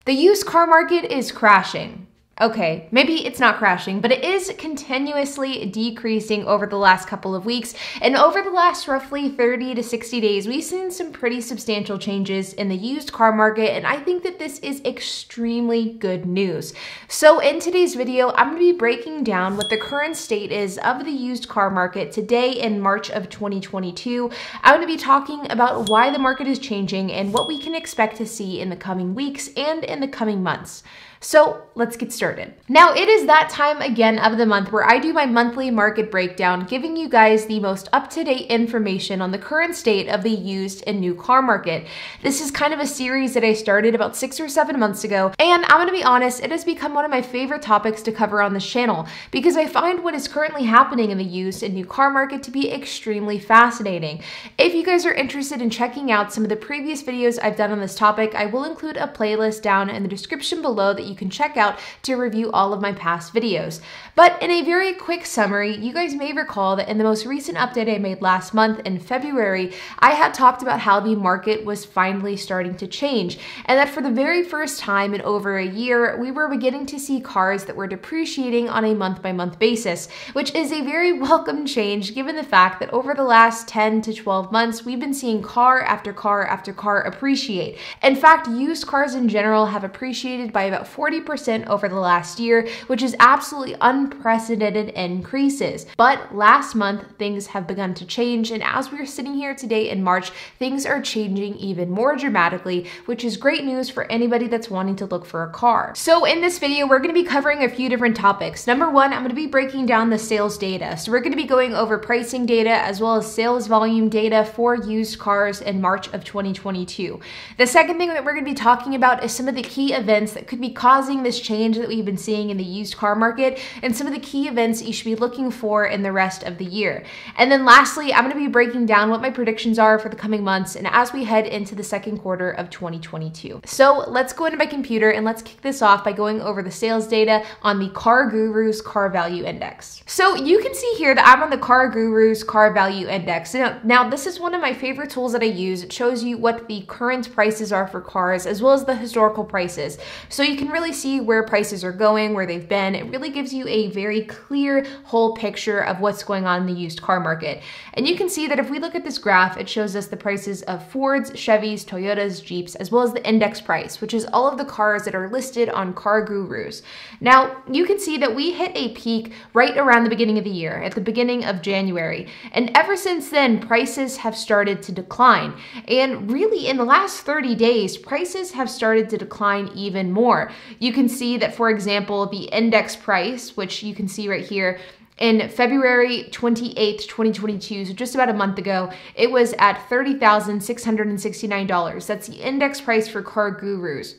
The used car market is crashing. Okay, maybe it's not crashing, but it is continuously decreasing over the last couple of weeks. And over the last roughly 30 to 60 days, we've seen some pretty substantial changes in the used car market. And I think that this is extremely good news. So in today's video, I'm going to be breaking down what the current state is of the used car market today in March of 2022. I'm going to be talking about why the market is changing and what we can expect to see in the coming weeks and in the coming months. So let's get started. Now it is that time again of the month where I do my monthly market breakdown, giving you guys the most up-to-date information on the current state of the used and new car market. This is kind of a series that I started about 6 or 7 months ago, and I'm gonna be honest, it has become one of my favorite topics to cover on this channel because I find what is currently happening in the used and new car market to be extremely fascinating. If you guys are interested in checking out some of the previous videos I've done on this topic, I will include a playlist down in the description below that you can check out to review all of my past videos. But in a very quick summary, you guys may recall that in the most recent update I made last month in February, I had talked about how the market was finally starting to change, and that for the very first time in over a year, we were beginning to see cars that were depreciating on a month-by-month basis, which is a very welcome change given the fact that over the last 10 to 12 months, we've been seeing car after car after car appreciate. In fact, used cars in general have appreciated by about 40% over the last year, which is absolutely unprecedented increases. But last month, things have begun to change, and as we're sitting here today in March, things are changing even more dramatically, which is great news for anybody that's wanting to look for a car. So in this video, we're going to be covering a few different topics. Number one, I'm going to be breaking down the sales data. So we're going to be going over pricing data as well as sales volume data for used cars in March of 2022. The second thing that we're going to be talking about is some of the key events that could be causing this change that we've been seeing in the used car market and some of the key events you should be looking for in the rest of the year. And then lastly, I'm going to be breaking down what my predictions are for the coming months and as we head into the second quarter of 2022. So let's go into my computer and let's kick this off by going over the sales data on the Cargurus Car Value Index. So you can see here that I'm on the Cargurus Car Value Index. Now this is one of my favorite tools that I use. It shows you what the current prices are for cars as well as the historical prices. So you can really see where prices are going, where they've been. It really gives you a very clear whole picture of what's going on in the used car market. And you can see that if we look at this graph, it shows us the prices of Fords, Chevys, Toyotas, Jeeps, as well as the index price, which is all of the cars that are listed on Cargurus. Now, you can see that we hit a peak right around the beginning of the year, at the beginning of January. And ever since then, prices have started to decline. And really, in the last 30 days, prices have started to decline even more. You can see that, for example, the index price, which you can see right here, in February 28th, 2022, so just about a month ago, it was at $30,669. That's the index price for Cargurus.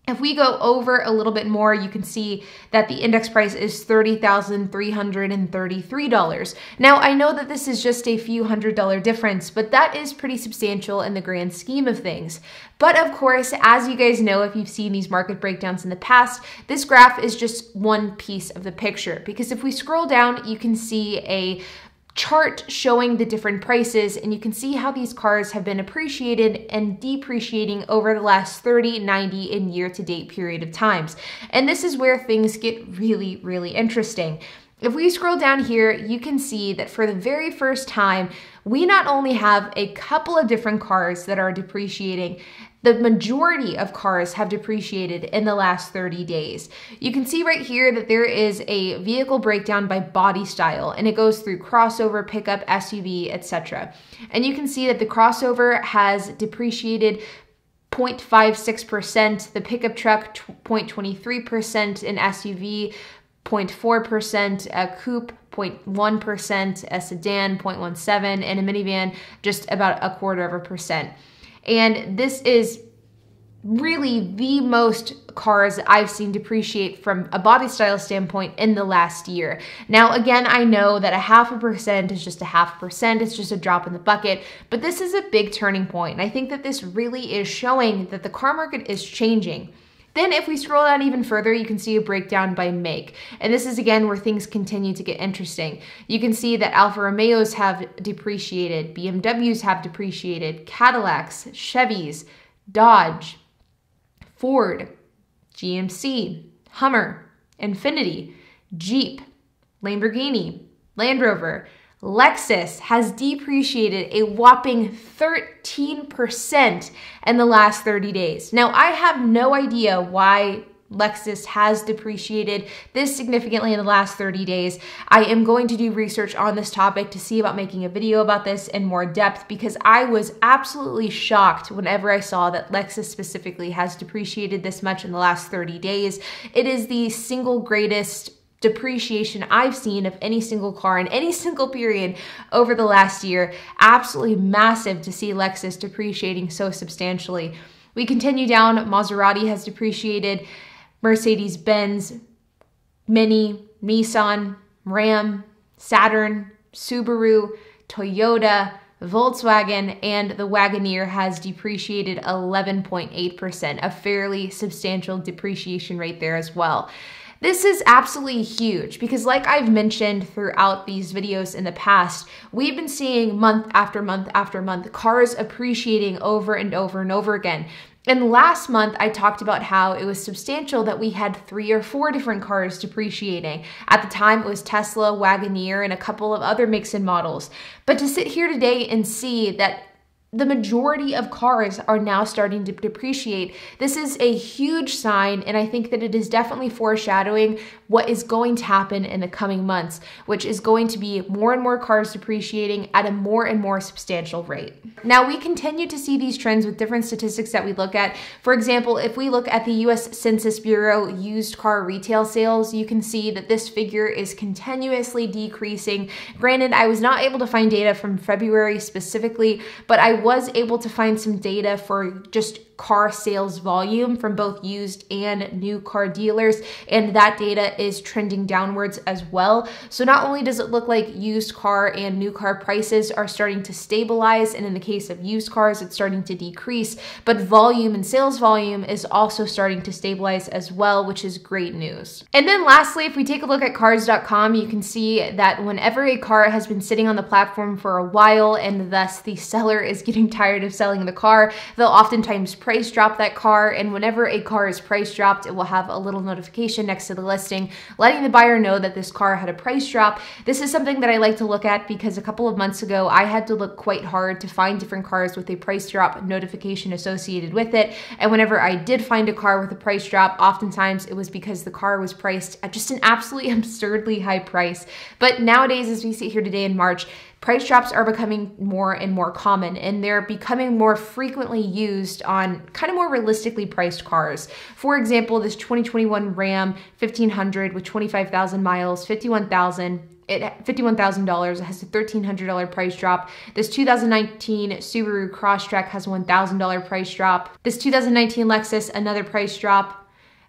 If we go over a little bit more, you can see that the index price is $30,333. Now, I know that this is just a few $100 difference, but that is pretty substantial in the grand scheme of things. But of course, as you guys know, if you've seen these market breakdowns in the past, this graph is just one piece of the picture. Because if we scroll down, you can see a chart showing the different prices, and you can see how these cars have been appreciated and depreciating over the last 30, 90, and year-to-date period of times. And this is where things get really, really interesting. If we scroll down here, you can see that for the very first time, we not only have a couple of different cars that are depreciating, the majority of cars have depreciated in the last 30 days. You can see right here that there is a vehicle breakdown by body style, and it goes through crossover, pickup, SUV, etc. And you can see that the crossover has depreciated 0.56%, the pickup truck 0.23%, an SUV 0.4%, a coupe 0.1%, a sedan 0.17%, and a minivan just about 0.25%. And this is really the most cars I've seen depreciate from a body style standpoint in the last year. Now, again, I know that 0.5% is just 0.5%. It's just a drop in the bucket, but this is a big turning point. And I think that this really is showing that the car market is changing. Then if we scroll down even further, you can see a breakdown by make. And this is again where things continue to get interesting. You can see that Alfa Romeos have depreciated, BMWs have depreciated, Cadillacs, Chevys, Dodge, Ford, GMC, Hummer, Infiniti, Jeep, Lamborghini, Land Rover, Lexus has depreciated a whopping 13% in the last 30 days. Now, I have no idea why Lexus has depreciated this significantly in the last 30 days. I am going to do research on this topic to see about making a video about this in more depth, because I was absolutely shocked whenever I saw that Lexus specifically has depreciated this much in the last 30 days. It is the single greatest depreciation I've seen of any single car in any single period over the last year. Absolutely massive to see Lexus depreciating so substantially. We continue down. Maserati has depreciated, Mercedes-Benz, Mini, Nissan, Ram, Saturn, Subaru, Toyota, Volkswagen, and the Wagoneer has depreciated 11.8%, a fairly substantial depreciation rate there as well. This is absolutely huge because, like I've mentioned throughout these videos in the past, we've been seeing month after month after month cars appreciating over and over and over again. And last month, I talked about how it was substantial that we had 3 or 4 different cars depreciating. At the time, it was Tesla, Wagoneer, and a couple of other mix and models. But to sit here today and see that the majority of cars are now starting to depreciate, this is a huge sign, and I think that it is definitely foreshadowing what is going to happen in the coming months, which is going to be more and more cars depreciating at a more and more substantial rate. Now, we continue to see these trends with different statistics that we look at. For example, if we look at the US Census Bureau used car retail sales, you can see that this figure is continuously decreasing. Granted, I was not able to find data from February specifically, but I was able to find some data for just car sales volume from both used and new car dealers, and that data is trending downwards as well. So not only does it look like used car and new car prices are starting to stabilize, and in the case of used cars, it's starting to decrease, but volume and sales volume is also starting to stabilize as well, which is great news. And then lastly, if we take a look at cars.com, you can see that whenever a car has been sitting on the platform for a while and thus the seller is getting tired of selling the car, they'll oftentimes price drop that car, and whenever a car is price dropped, it will have a little notification next to the listing letting the buyer know that this car had a price drop. This is something that I like to look at because a couple of months ago I had to look quite hard to find different cars with a price drop notification associated with it, and whenever I did find a car with a price drop, oftentimes it was because the car was priced at just an absolutely absurdly high price. But nowadays, as we sit here today in March, price drops are becoming more and more common, and they're becoming more frequently used on kind of more realistically priced cars. For example, this 2021 Ram 1500 with 25,000 miles, $51,000. $51,000. It has a $1,300 price drop. This 2019 Subaru Crosstrek has a $1,000 price drop. This 2019 Lexus, another price drop.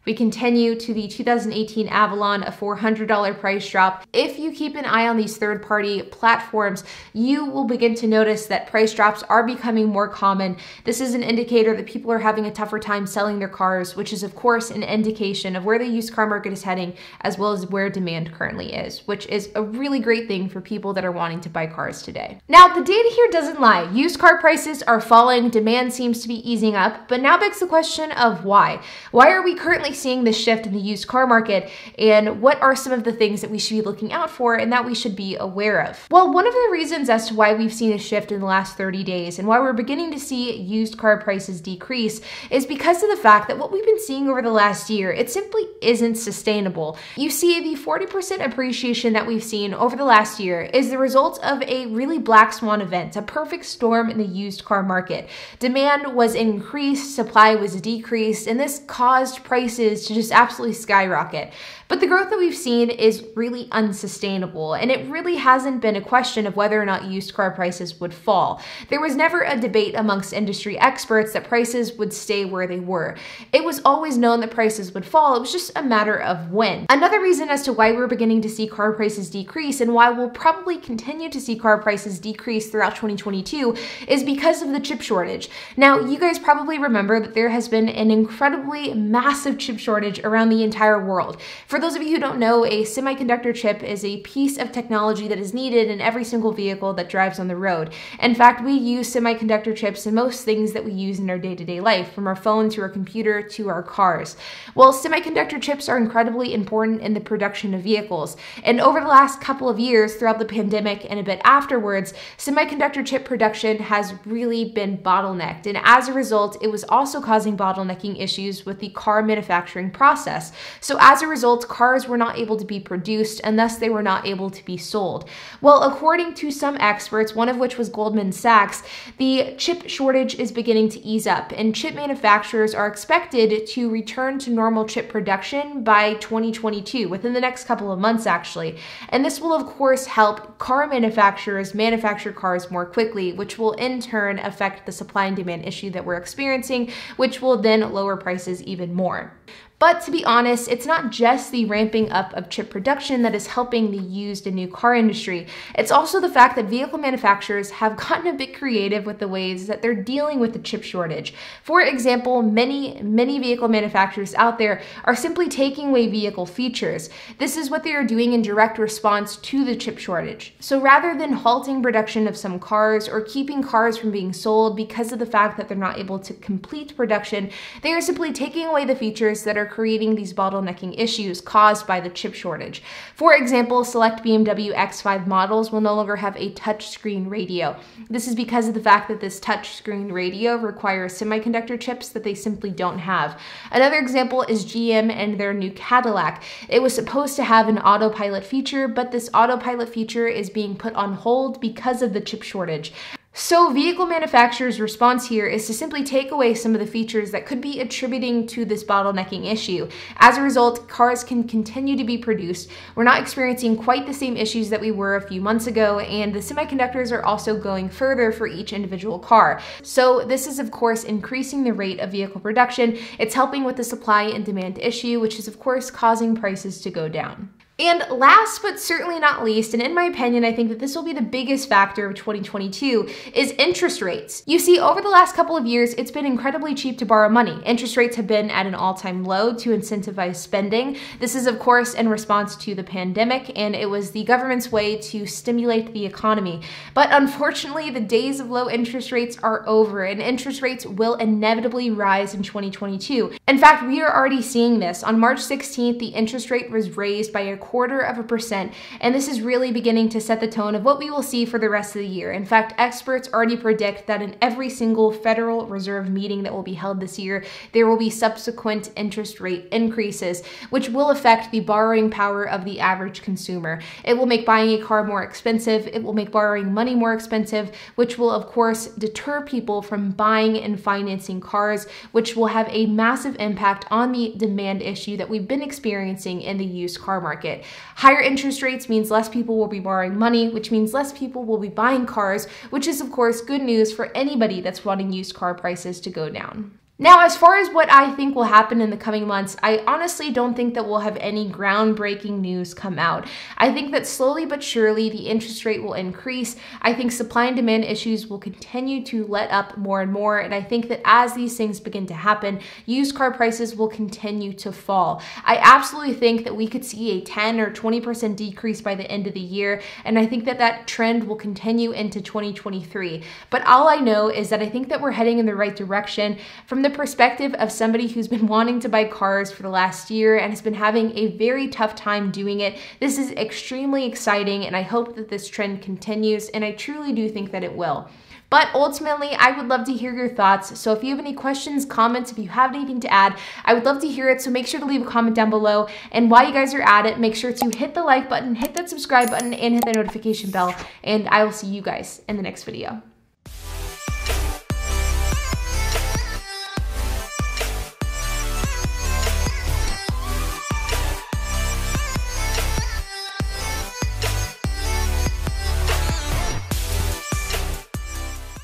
We continue to the 2018 Avalon, a $400 price drop. If you keep an eye on these third-party platforms, you will begin to notice that price drops are becoming more common. This is an indicator that people are having a tougher time selling their cars, which is of course an indication of where the used car market is heading, as well as where demand currently is, which is a really great thing for people that are wanting to buy cars today. Now, the data here doesn't lie. Used car prices are falling, demand seems to be easing up, but now begs the question of why. Why are we currently seeing this shift in the used car market, and what are some of the things that we should be looking out for and that we should be aware of? Well, one of the reasons as to why we've seen a shift in the last 30 days and why we're beginning to see used car prices decrease is because of the fact that what we've been seeing over the last year, it simply isn't sustainable. You see, the 40% appreciation that we've seen over the last year is the result of a really black swan event, a perfect storm in the used car market. Demand was increased, supply was decreased, and this caused prices to just absolutely skyrocket. But the growth that we've seen is really unsustainable, and it really hasn't been a question of whether or not used car prices would fall. There was never a debate amongst industry experts that prices would stay where they were. It was always known that prices would fall. It was just a matter of when. Another reason as to why we're beginning to see car prices decrease, and why we'll probably continue to see car prices decrease throughout 2022, is because of the chip shortage. Now, you guys probably remember that there has been an incredibly massive chip chip shortage around the entire world. For those of you who don't know, a semiconductor chip is a piece of technology that is needed in every single vehicle that drives on the road. In fact, we use semiconductor chips in most things that we use in our day-to-day life, from our phone to our computer to our cars. Well, semiconductor chips are incredibly important in the production of vehicles. And over the last couple of years, throughout the pandemic and a bit afterwards, semiconductor chip production has really been bottlenecked. And as a result, it was also causing bottlenecking issues with the car manufacturing process. So as a result, cars were not able to be produced, and thus they were not able to be sold. Well, according to some experts, one of which was Goldman Sachs, the chip shortage is beginning to ease up, and chip manufacturers are expected to return to normal chip production by 2022, within the next couple of months actually. And this will of course help car manufacturers manufacture cars more quickly, which will in turn affect the supply and demand issue that we're experiencing, which will then lower prices even more. But to be honest, it's not just the ramping up of chip production that is helping the used and new car industry. It's also the fact that vehicle manufacturers have gotten a bit creative with the ways that they're dealing with the chip shortage. For example, many vehicle manufacturers out there are simply taking away vehicle features. This is what they are doing in direct response to the chip shortage. So rather than halting production of some cars or keeping cars from being sold because of the fact that they're not able to complete production, they are simply taking away the features that are creating these bottlenecking issues caused by the chip shortage. For example, select BMW X5 models will no longer have a touchscreen radio. This is because of the fact that this touchscreen radio requires semiconductor chips that they simply don't have. Another example is GM and their new Cadillac. It was supposed to have an autopilot feature, but this autopilot feature is being put on hold because of the chip shortage. So vehicle manufacturers' response here is to simply take away some of the features that could be attributing to this bottlenecking issue. As a result, cars can continue to be produced. We're not experiencing quite the same issues that we were a few months ago, and the semiconductors are also going further for each individual car. So this is of course increasing the rate of vehicle production. It's helping with the supply and demand issue, which is of course causing prices to go down. And last but certainly not least, and in my opinion, I think that this will be the biggest factor of 2022, is interest rates. You see, over the last couple of years, it's been incredibly cheap to borrow money. Interest rates have been at an all-time low to incentivize spending. This is, of course, in response to the pandemic, and it was the government's way to stimulate the economy. But unfortunately, the days of low interest rates are over, and interest rates will inevitably rise in 2022. In fact, we are already seeing this. On March 16th, the interest rate was raised by a 0.25%, and this is really beginning to set the tone of what we will see for the rest of the year. In fact, experts already predict that in every single Federal Reserve meeting that will be held this year, there will be subsequent interest rate increases, which will affect the borrowing power of the average consumer. It will make buying a car more expensive. It will make borrowing money more expensive, which will of course deter people from buying and financing cars, which will have a massive impact on the demand issue that we've been experiencing in the used car market. Higher interest rates means less people will be borrowing money, which means less people will be buying cars, which is of course good news for anybody that's wanting used car prices to go down. Now, as far as what I think will happen in the coming months, I honestly don't think that we'll have any groundbreaking news come out. I think that slowly but surely the interest rate will increase. I think supply and demand issues will continue to let up more and more, and I think that as these things begin to happen, used car prices will continue to fall. I absolutely think that we could see a 10 or 20% decrease by the end of the year, and I think that that trend will continue into 2023. But all I know is that I think that we're heading in the right direction. From the perspective of somebody who's been wanting to buy cars for the last year and has been having a very tough time doing it, this is extremely exciting, and I hope that this trend continues, and I truly do think that it will. But ultimately, I would love to hear your thoughts. So if you have any questions, comments, if you have anything to add, I would love to hear it. So make sure to leave a comment down below. And while you guys are at it, make sure to hit the like button, hit that subscribe button, and hit the notification bell. And I will see you guys in the next video.